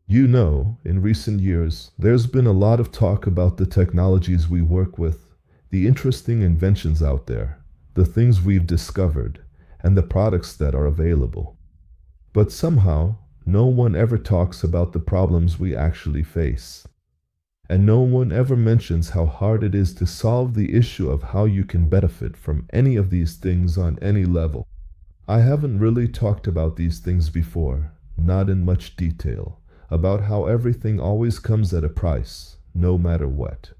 You know, in recent years, there's been a lot of talk about the technologies we work with, the interesting inventions out there, the things we've discovered, and the products that are available. But somehow, no one ever talks about the problems we actually face. And no one ever mentions how hard it is to solve the issue of how you can benefit from any of these things on any level. I haven't really talked about these things before, not in much detail, about how everything always comes at a price, no matter what.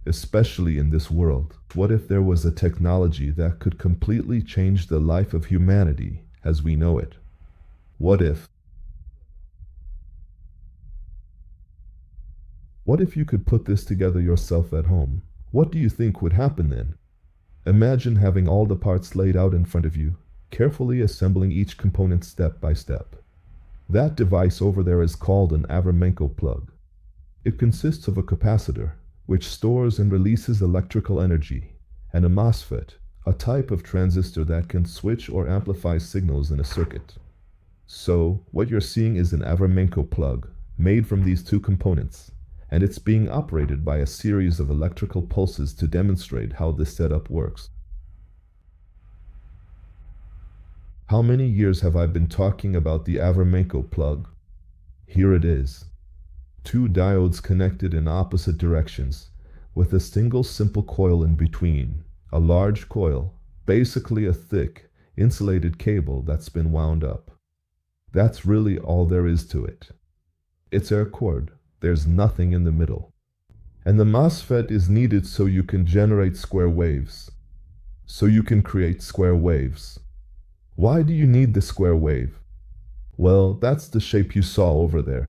Especially in this world, what if there was a technology that could completely change the life of humanity as we know it? What if? What if you could put this together yourself at home? What do you think would happen then? Imagine having all the parts laid out in front of you, carefully assembling each component step by step. That device over there is called an Avermenko plug. It consists of a capacitor, which stores and releases electrical energy, and a MOSFET, a type of transistor that can switch or amplify signals in a circuit. So, what you're seeing is an Avermenko plug, made from these two components, and it's being operated by a series of electrical pulses to demonstrate how this setup works. How many years have I been talking about the Avermenko plug? Here it is. Two diodes connected in opposite directions, with a single simple coil in between, a large coil, basically a thick, insulated cable that's been wound up. That's really all there is to it. It's air cord, there's nothing in the middle. And the MOSFET is needed so you can generate square waves. So you can create square waves. Why do you need the square wave? Well, that's the shape you saw over there.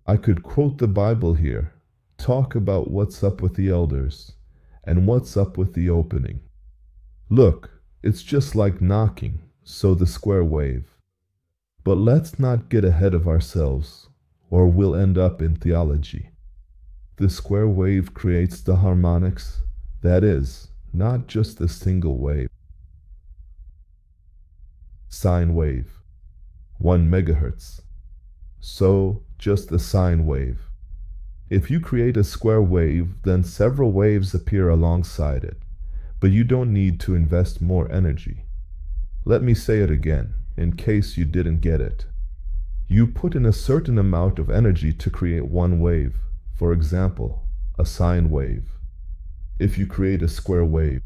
I could quote the Bible here, talk about what's up with the elders, and what's up with the opening. Look, it's just like knocking, so the square wave. But let's not get ahead of ourselves, or we'll end up in theology. The square wave creates the harmonics, that is, not just a single wave. Sine wave, 1 megahertz. So, just a sine wave. If you create a square wave, then several waves appear alongside it, but you don't need to invest more energy. Let me say it again, in case you didn't get it. You put in a certain amount of energy to create one wave, for example, a sine wave. If you create a square wave,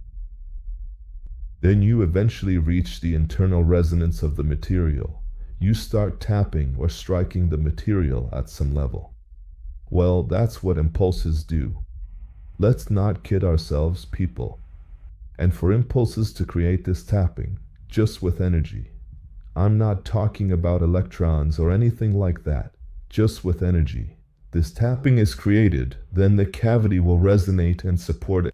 then you eventually reach the internal resonance of the material. You start tapping or striking the material at some level. Well, that's what impulses do. Let's not kid ourselves, people. And for impulses to create this tapping, just with energy, I'm not talking about electrons or anything like that, just with energy. This tapping is created, then the cavity will resonate and support it.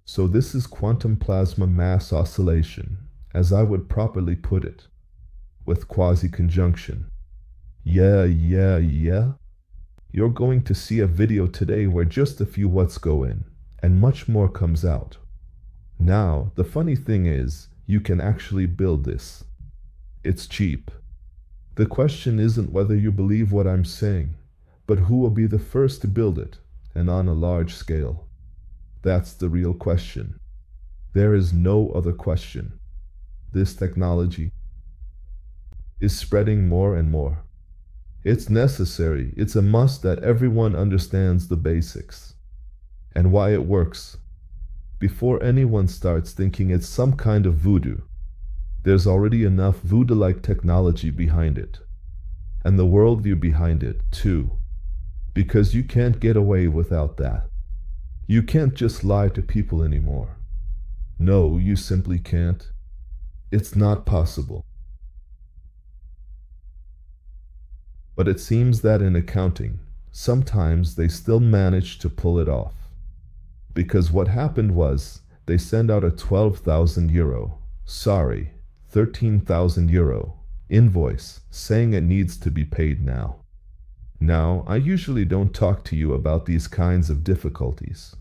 So this is quantum plasma mass oscillation, as I would properly put it, with quasi-conjunction. Yeah. You're going to see a video today where just a few watts go in, and much more comes out. Now, the funny thing is, you can actually build this. It's cheap. The question isn't whether you believe what I'm saying, but who will be the first to build it, and on a large scale. That's the real question. There is no other question. This technology is spreading more and more. It's necessary, it's a must that everyone understands the basics and why it works. Before anyone starts thinking it's some kind of voodoo, there's already enough voodoo-like technology behind it, and the worldview behind it, too, because you can't get away without that. You can't just lie to people anymore. No, you simply can't. It's not possible. But it seems that in accounting, sometimes they still manage to pull it off. Because what happened was, they send out a 12,000 euro, 13,000 euro, invoice saying it needs to be paid now. Now, I usually don't talk to you about these kinds of difficulties.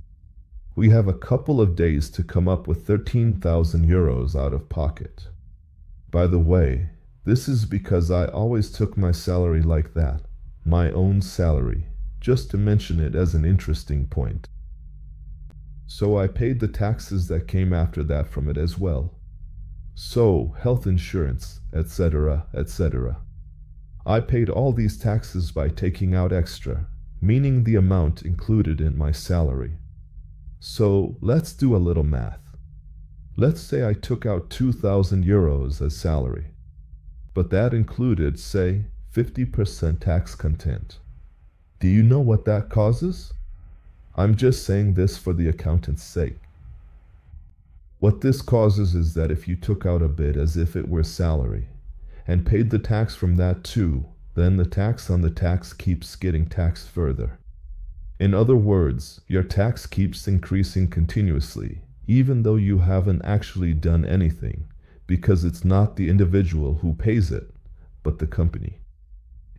We have a couple of days to come up with 13,000 euros out of pocket. By the way, This is because I always took my salary like that, my own salary, just to mention it as an interesting point. So I paid the taxes that came after that from it as well. So, health insurance, etc., etc. I paid all these taxes by taking out extra, meaning the amount included in my salary. So, let's do a little math. Let's say I took out 2,000 euros as salary, but that included, say, 50% tax content. Do you know what that causes? I'm just saying this for the accountant's sake. What this causes is that if you took out a bit as if it were salary, and paid the tax from that too, then the tax on the tax keeps getting taxed further. In other words, your tax keeps increasing continuously, even though you haven't actually done anything, because it's not the individual who pays it, but the company.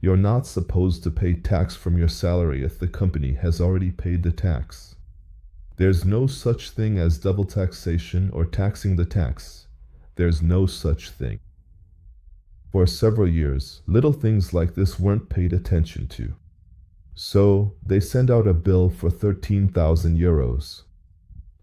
You're not supposed to pay tax from your salary if the company has already paid the tax. There's no such thing as double taxation or taxing the tax. There's no such thing. For several years, little things like this weren't paid attention to. So, they send out a bill for 13,000 euros.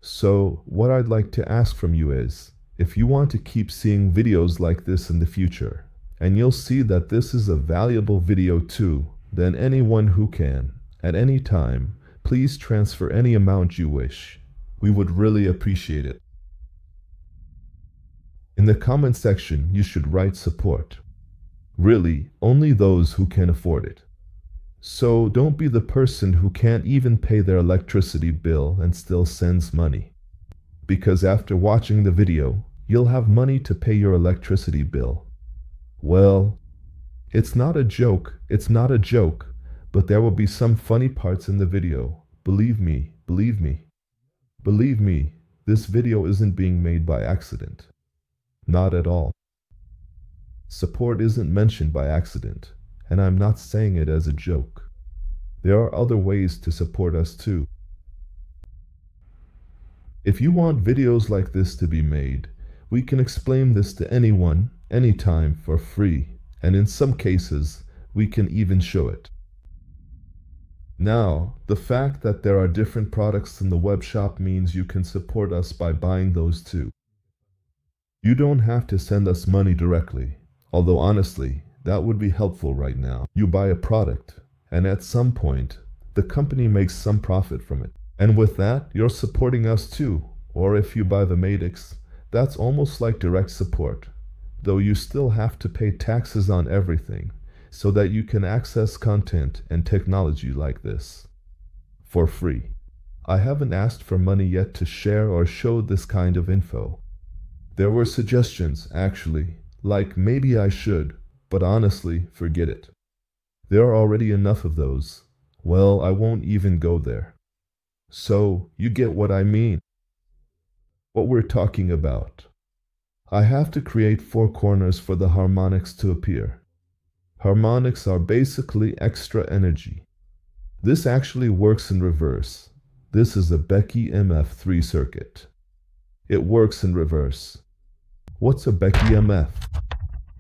So, what I'd like to ask from you is, if you want to keep seeing videos like this in the future, and you'll see that this is a valuable video too, then anyone who can, at any time, please transfer any amount you wish. We would really appreciate it. In the comment section, you should write support. Really, only those who can afford it. So don't be the person who can't even pay their electricity bill and still sends money. Because after watching the video, you'll have money to pay your electricity bill. Well, it's not a joke, but there will be some funny parts in the video. Believe me, believe me. Believe me, this video isn't being made by accident. Not at all. Support isn't mentioned by accident, and I'm not saying it as a joke. There are other ways to support us too. If you want videos like this to be made, we can explain this to anyone, anytime for free, and in some cases, we can even show it. Now, the fact that there are different products in the web shop means you can support us by buying those too. You don't have to send us money directly, although honestly, that would be helpful right now. You buy a product, and at some point, the company makes some profit from it. And with that, you're supporting us too, or if you buy the Ai-Xtech, that's almost like direct support, though you still have to pay taxes on everything, so that you can access content and technology like this for free. I haven't asked for money yet to share or show this kind of info. There were suggestions, actually, like maybe I should, but honestly, forget it. There are already enough of those. Well, I won't even go there. So, you get what I mean. What we're talking about. I have to create 4 corners for the harmonics to appear. Harmonics are basically extra energy. This actually works in reverse. This is a Becky MF3 circuit. It works in reverse. What's a Becky MF?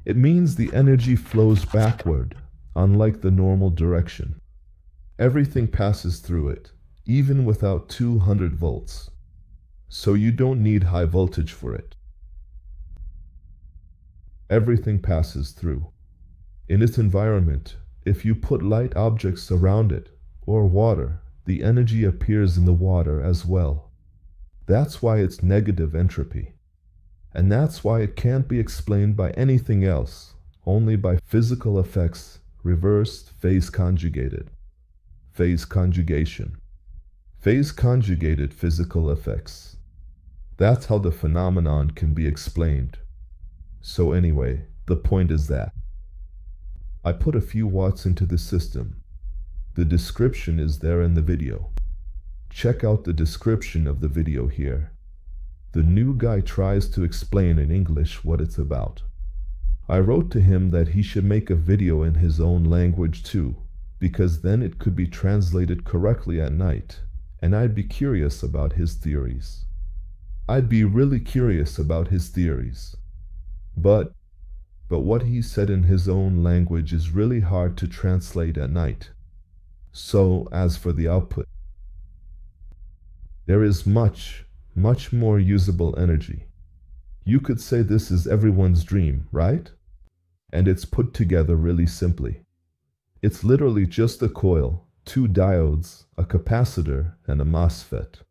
It means the energy flows backward, unlike the normal direction. Everything passes through it, even without 200 volts. So you don't need high voltage for it. Everything passes through. In its environment, if you put light objects around it, or water, the energy appears in the water as well. That's why it's negative entropy. And that's why it can't be explained by anything else, only by physical effects, reversed phase conjugated. Phase conjugation. Phase conjugated physical effects. That's how the phenomenon can be explained. So anyway, the point is that I put a few watts into the system. The description is there in the video. Check out the description of the video here. The new guy tries to explain in English what it's about. I wrote to him that he should make a video in his own language too, because then it could be translated correctly at night, and I'd be curious about his theories. I'd be really curious about his theories. But but what he said in his own language is really hard to translate at night. So, as for the output, there is much, much more usable energy. You could say this is everyone's dream, right? And it's put together really simply. It's literally just a coil, two diodes, a capacitor, and a MOSFET.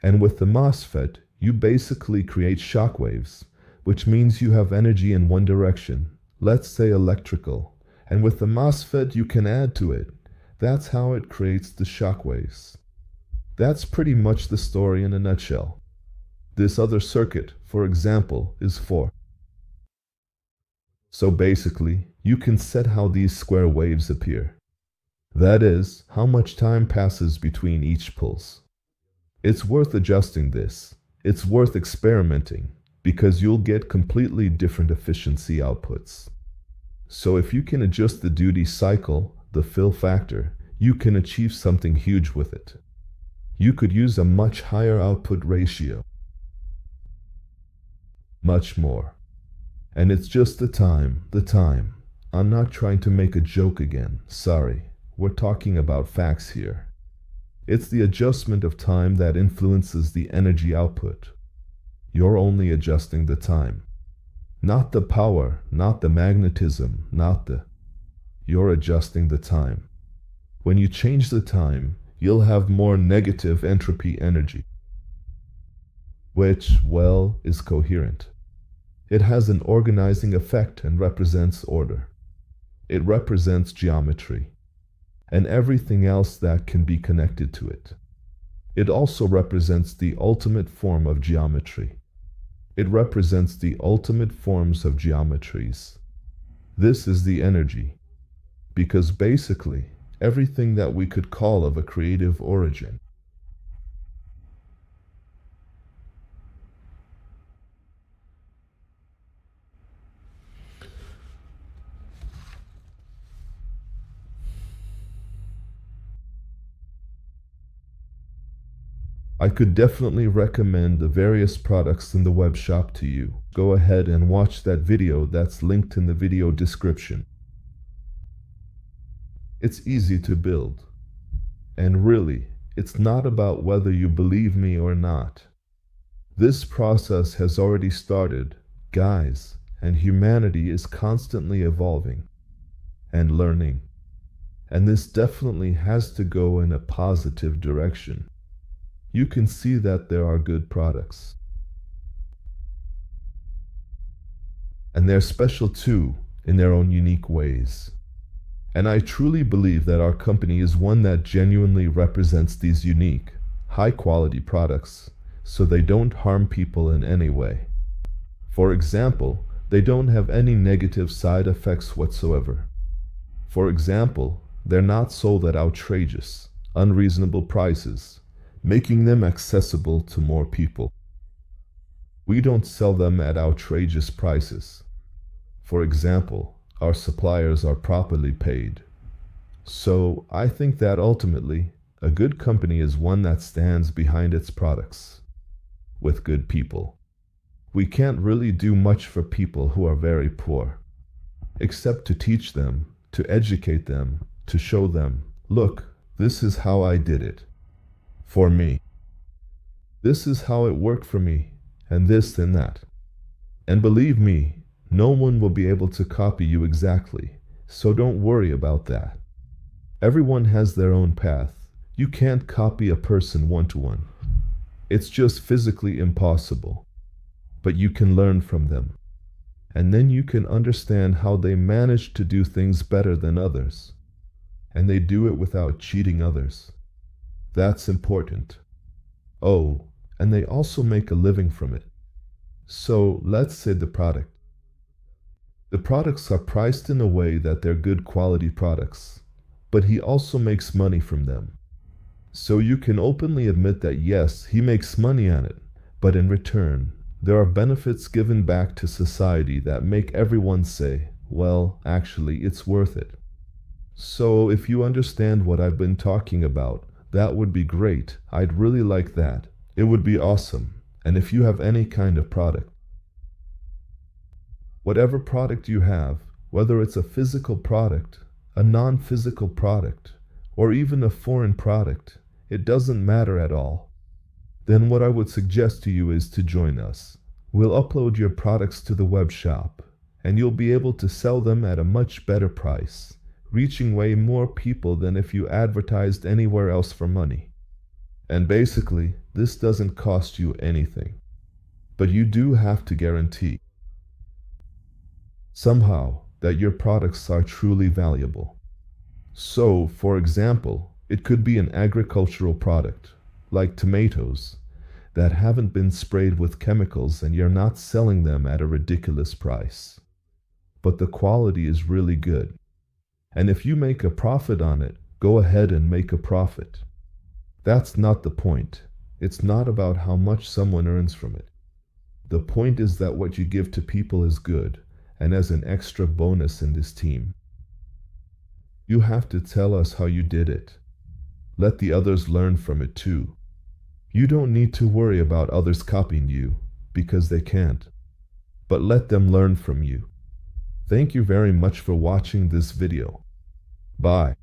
And with the MOSFET, you basically create shock waves, which means you have energy in one direction, let's say electrical, and with the MOSFET you can add to it. That's how it creates the shock waves. That's pretty much the story in a nutshell. This other circuit, for example, is for. So basically, you can set how these square waves appear. That is, how much time passes between each pulse. It's worth adjusting this. It's worth experimenting, because you'll get completely different efficiency outputs. So if you can adjust the duty cycle, the fill factor, you can achieve something huge with it. You could use a much higher output ratio. Much more. And it's just the time. I'm not trying to make a joke again, sorry. We're talking about facts here. It's the adjustment of time that influences the energy output. You're only adjusting the time. Not the power, not the magnetism, You're adjusting the time. When you change the time, you'll have more negative entropy energy, which, well, is coherent. It has an organizing effect and represents order. It represents geometry, and everything else that can be connected to it. It also represents the ultimate form of geometry. It represents the ultimate forms of geometries. This is the energy, because basically, everything that we could call of a creative origin. I could definitely recommend the various products in the web shop to you. Go ahead and watch that video that's linked in the video description. It's easy to build. And really, it's not about whether you believe me or not. This process has already started, guys, and humanity is constantly evolving and learning. And this definitely has to go in a positive direction. You can see that there are good products. And they're special too, in their own unique ways. And I truly believe that our company is one that genuinely represents these unique, high-quality products, so they don't harm people in any way. For example, they don't have any negative side effects whatsoever. For example, they're not sold at outrageous, unreasonable prices, making them accessible to more people. We don't sell them at outrageous prices. For example, our suppliers are properly paid. So I think that ultimately, a good company is one that stands behind its products, with good people. We can't really do much for people who are very poor, except to teach them, to educate them, to show them, look, this is how I did it. For me. This is how it worked for me, and this and that. And believe me, no one will be able to copy you exactly, so don't worry about that. Everyone has their own path. You can't copy a person one-to-one. It's just physically impossible. But you can learn from them. And then you can understand how they manage to do things better than others. And they do it without cheating others. That's important. Oh, and they also make a living from it. So let's say the product. The products are priced in a way that they're good quality products, but he also makes money from them. So you can openly admit that yes, he makes money on it, but in return, there are benefits given back to society that make everyone say, well, actually, it's worth it. So if you understand what I've been talking about, that would be great. I'd really like that. It would be awesome. And if you have any kind of product, Whatever product you have, whether it's a physical product, a non-physical product, or even a foreign product, it doesn't matter at all. Then what I would suggest to you is to join us. We'll upload your products to the web shop, and you'll be able to sell them at a much better price, reaching way more people than if you advertised anywhere else for money. And basically, this doesn't cost you anything. But you do have to guarantee somehow that your products are truly valuable. So, for example, it could be an agricultural product, like tomatoes, that haven't been sprayed with chemicals and you're not selling them at a ridiculous price. But the quality is really good. And if you make a profit on it, go ahead and make a profit. That's not the point. It's not about how much someone earns from it. The point is that what you give to people is good, and as an extra bonus in this team. You have to tell us how you did it. Let the others learn from it too. You don't need to worry about others copying you, because they can't. But let them learn from you. Thank you very much for watching this video. Bye.